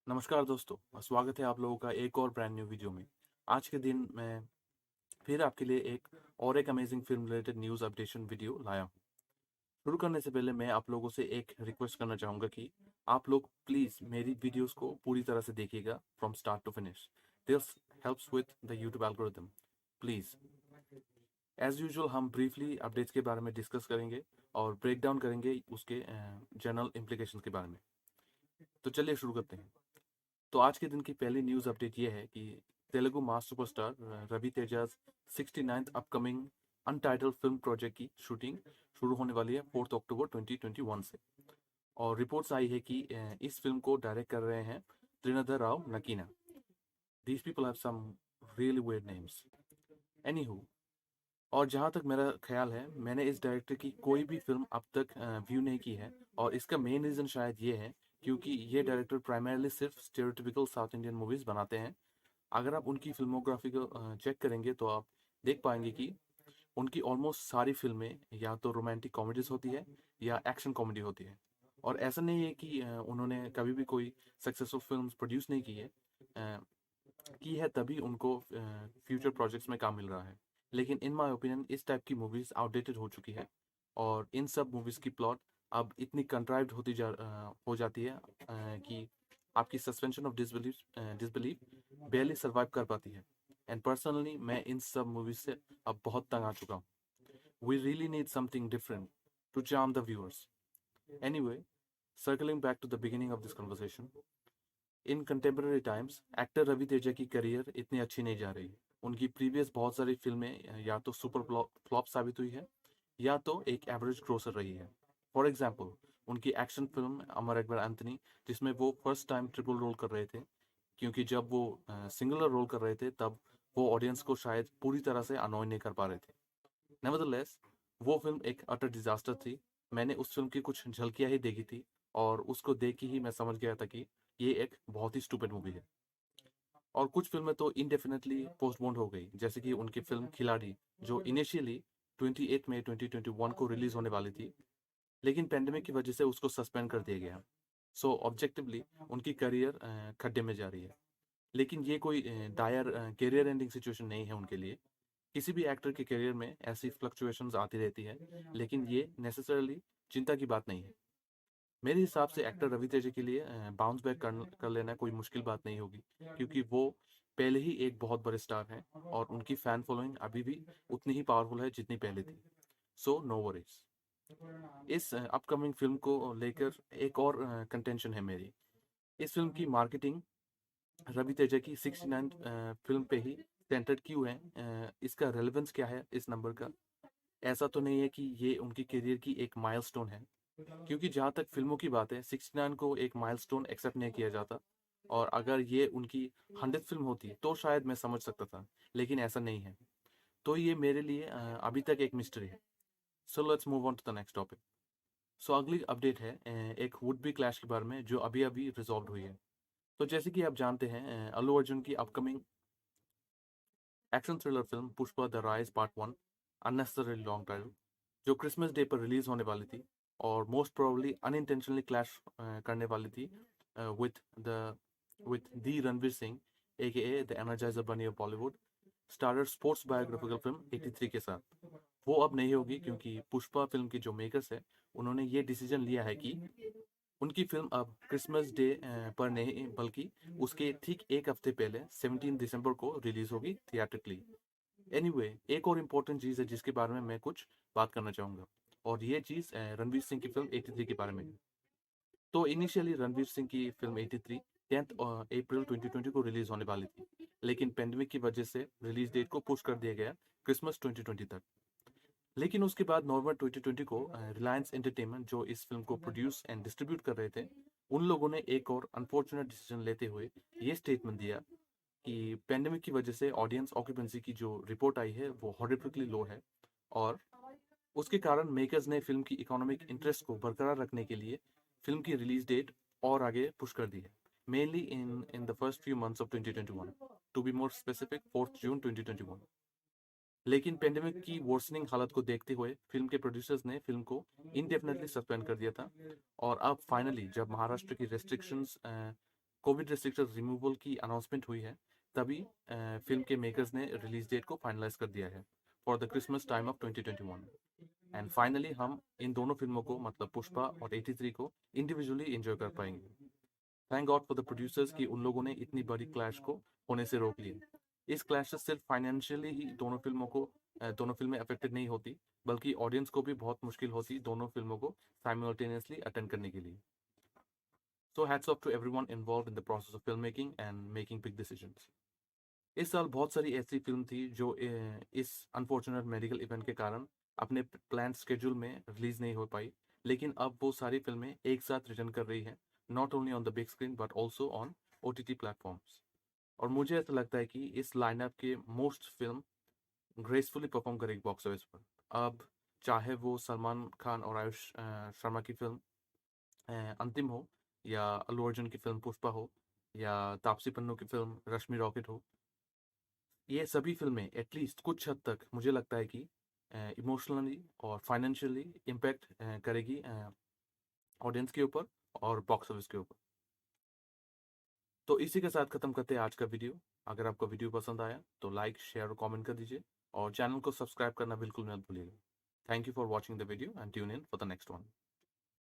नमस्कार दोस्तों, स्वागत है आप लोगों का एक और ब्रांड न्यू वीडियो में। आज के दिन मैं फिर आपके लिए एक amazing film related news updation video लाया हूँ। शुरू करने से पहले मैं आप लोगों से एक रिक्वेस्ट करना चाहूँगा कि आप लोग प्लीज़ मेरी वीडियोस को पूरी तरह से देखिएगा from start to finish. This helps with the YouTube algorithm. Please, as usual हम ब्रीफली अपडेट्स के बारे में डिस्कस करेंगे और ब्रेक डाउन करेंगे उसके जनरल इम्प्लीकेशंस के बारे में। तो चलिए शुरू करते हैं। तो आज के दिन की पहली न्यूज़ अपडेट ये है कि Telugu mass superstar Ravi Teja's 69th upcoming untitled film project की शूटिंग शुरू होने वाली है 4 अक्टूबर 2021 से। और रिपोर्ट्स आई है कि इस फिल्म को डायरेक्ट कर रहे हैं Trinadha Rao Nakkina. These people have some really weird names. Anyhow, और जहाँ तक मेरा ख्याल है, मैंने इस डायरेक्टर की कोई भी फिल्म अब तक व्यू नहीं की है। और इसका मेन रीज़न शायद ये है क्योंकि ये डायरेक्टर प्राइमरली सिर्फ स्टेरियोटिपिकल साउथ इंडियन मूवीज़ बनाते हैं। अगर आप उनकी फिल्मोग्राफी को चेक करेंगे तो आप देख पाएंगे कि उनकी ऑलमोस्ट सारी फिल्में या तो रोमांटिक कॉमेडीज होती है या एक्शन कॉमेडी होती है। और ऐसा नहीं है कि उन्होंने कभी भी कोई सक्सेसफुल फिल्म्स प्रोड्यूस नहीं की है तभी उनको फ्यूचर प्रोजेक्ट्स में काम मिल रहा है। लेकिन इन माय ओपिनियन इस टाइप की मूवीज़ आउटडेटेड हो चुकी है। और इन सब मूवीज़ की प्लॉट अब इतनी कंट्राइव्ड हो जाती है कि आपकी suspension of disbelief barely survive कर पाती है। एंड पर्सनली मैं इन सब मूवीज से अब बहुत तंग आ चुका हूँ। We really need something different to charm the viewers. Anyway, circling back to the beginning of this conversation, in contemporary times actor Ravi Teja की करियर इतनी अच्छी नहीं जा रही। उनकी प्रीवियस बहुत सारी फिल्में या तो सुपर फ्लॉप साबित हुई है या तो एक एवरेज ग्रोसर रही है। फॉर एग्जाम्पल, उनकी action film Amar Akbar Anthony, जिसमें वो फर्स्ट टाइम ट्रिपल रोल कर रहे थे, क्योंकि जब वो सिंगुलर रोल कर रहे थे तब वो ऑडियंस को शायद पूरी तरह से अनॉय नहीं कर पा रहे थे। नेवरदलेस, वो फिल्म एक अटर डिजास्टर थी। मैंने उस फिल्म की कुछ झलकियां ही देखी थी और उसको देख के ही मैं समझ गया था कि ये एक बहुत ही स्टूपिड मूवी है। और कुछ फिल्में तो इनडेफिनेटली पोस्टपोन्ड हो गई, जैसे कि उनकी फिल्म खिलाड़ी, जो इनिशियली 28 मई 2021 को रिलीज होने वाली थी, लेकिन पेंडेमिक की वजह से उसको सस्पेंड कर दिया गया। सो ऑब्जेक्टिवली उनकी करियर खड्डे में जा रही है। लेकिन ये कोई डायर करियर एंडिंग सिचुएशन नहीं है उनके लिए। किसी भी एक्टर के करियर में ऐसी फ्लक्चुएशंस आती रहती है, लेकिन ये नेसेसरली चिंता की बात नहीं है। मेरे हिसाब से एक्टर रवि तेजा के लिए बाउंस बैक कर लेना कोई मुश्किल बात नहीं होगी, क्योंकि वो पहले ही एक बहुत बड़े स्टार हैं और उनकी फैन फॉलोइंग अभी भी उतनी ही पावरफुल है जितनी पहले थी। So no worries. इस अपकमिंग फिल्म को लेकर एक और कंटेंशन है मेरी। इस फिल्म की मार्केटिंग रवि तेजा की 69 फिल्म पे ही सेंटर्ड क्यों है? इसका रेलेवेंस क्या है इस नंबर का? ऐसा तो नहीं है कि ये उनकी करियर की एक माइलस्टोन है, क्योंकि जहाँ तक फिल्मों की बात है 69 को एक माइलस्टोन एक्सेप्ट नहीं किया जाता। और अगर ये उनकी 100th फिल्म होती तो शायद मैं समझ सकता था, लेकिन ऐसा नहीं है। तो ये मेरे लिए अभी तक एक मिस्ट्री है। So let's move on to the next topic. So अगली अपडेट है एक वुड बी क्लैश के बारे में जो अभी अभी रिजॉल्व हुई है। तो जैसे कि आप जानते हैं, अल्लू अर्जुन की upcoming action thriller film Pushpa the rise part 1, unnecessary long title, जो क्रिसमस डे पर रिलीज होने वाली थी और मोस्ट प्रोबेबली अनइंटेंशनली क्लैश करने वाली थी with the with the Ranveer Singh AKA the Energizer bunny of Bollywood, starrer sports biographical film 83 के साथ। वो अब नहीं होगी क्योंकि पुष्पा फिल्म के जो मेकर्स है उन्होंने ये डिसीजन लिया है कि उनकी फिल्म अब क्रिसमस डे पर नहीं बल्कि उसके ठीक एक हफ्ते पहले 17 दिसंबर को रिलीज होगी थिएट्रिकली। एनीवे, एक और इम्पोर्टेंट चीज़ है जिसके बारे में मैं कुछ बात करना चाहूँगा, और ये चीज़ रणवीर सिंह की फिल्म 83 के बारे में है। तो इनिशियली रणवीर सिंह की फिल्म 83 10th अप्रैल 2020 को रिलीज होने वाली थी, लेकिन पेंडेमिक की वजह से रिलीज डेट को पुश कर दिया गया क्रिसमस 2020 तक। लेकिन उसके बाद नवंबर 2020 को रिलायंस एंटरटेनमेंट, जो इस फिल्म को प्रोड्यूस एंड डिस्ट्रीब्यूट कर रहे थे, उन लोगों ने एक और अनफॉर्चुनेट डिसीजन लेते हुए ये स्टेटमेंट दिया कि पेंडेमिक की वजह से ऑडियंस ऑक्यूपेंसी की जो रिपोर्ट आई है वो हॉरिफिकली लो है, और उसके कारण मेकर्स ने फिल्म की इकोनॉमिक इंटरेस्ट को बरकरार रखने के लिए फिल्म की रिलीज डेट और आगे पुश कर दी है, mainly in the first few months of 2021, to be more specific 4 June 2021। लेकिन पेंडेमिक की वर्सनिंग हालत को देखते हुए फिल्म के प्रोड्यूसर्स ने फिल्म को इनडेफिनेटली सस्पेंड कर दिया था। और अब फाइनली जब महाराष्ट्र की रेस्ट्रिक्शंस कोविड रिस्ट्रिक्शन रिमूवल की अनाउंसमेंट हुई है, तभी फिल्म के मेकर्स ने रिलीज डेट को फाइनलाइज कर दिया है for the Christmas time of 2021। And finally हम इन दोनों फिल्मों को मतलब पुष्पा और 83 को इंडिविजुअली एंजॉय कर पाएंगे। Thank God for the producers कि उन लोगों ने इतनी बड़ी क्लैश को होने से रोक लिया। इस क्लैश से सिर्फ फाइनेंशियली ही दोनों फिल्में अफेक्टेड नहीं होती, बल्कि ऑडियंस को भी बहुत मुश्किल होती दोनों फिल्मों को साइमल्टेनियसली अटेंड करने के लिए। So hats off to everyone involved in the process of film making and making big decisions. इस साल बहुत सारी ऐसी फिल्म थी जो इस अनफॉर्चुनेट मेडिकल इवेंट के कारण अपने प्लान स्केड्यूल में रिलीज नहीं हो पाई, लेकिन अब वो सारी फिल्में एक साथ रिटर्न कर रही हैं, not only on the big screen but also on OTT platforms. और मुझे ऐसा लगता है कि इस लाइनअप के मोस्ट फिल्म ग्रेसफुली परफॉर्म करेगी बॉक्स ऑफिस पर। अब चाहे वो सलमान खान और आयुष शर्मा की फिल्म अंतिम हो, या अल्लू अर्जुन की फिल्म पुष्पा हो, या तापसी पन्नू की फिल्म रश्मि रॉकेट हो, ये सभी फिल्में एटलीस्ट कुछ हद तक मुझे लगता है कि इमोशनली और फाइनेंशियली इम्पैक्ट करेगी ऑडियंस के ऊपर और बॉक्स ऑफिस के ऊपर। तो इसी के साथ ख़त्म करते हैं आज का वीडियो। अगर आपको वीडियो पसंद आया तो लाइक, शेयर और कमेंट कर दीजिए, और चैनल को सब्सक्राइब करना बिल्कुल मत भूलिएगा। Thank you for watching the video and tune in for the next one.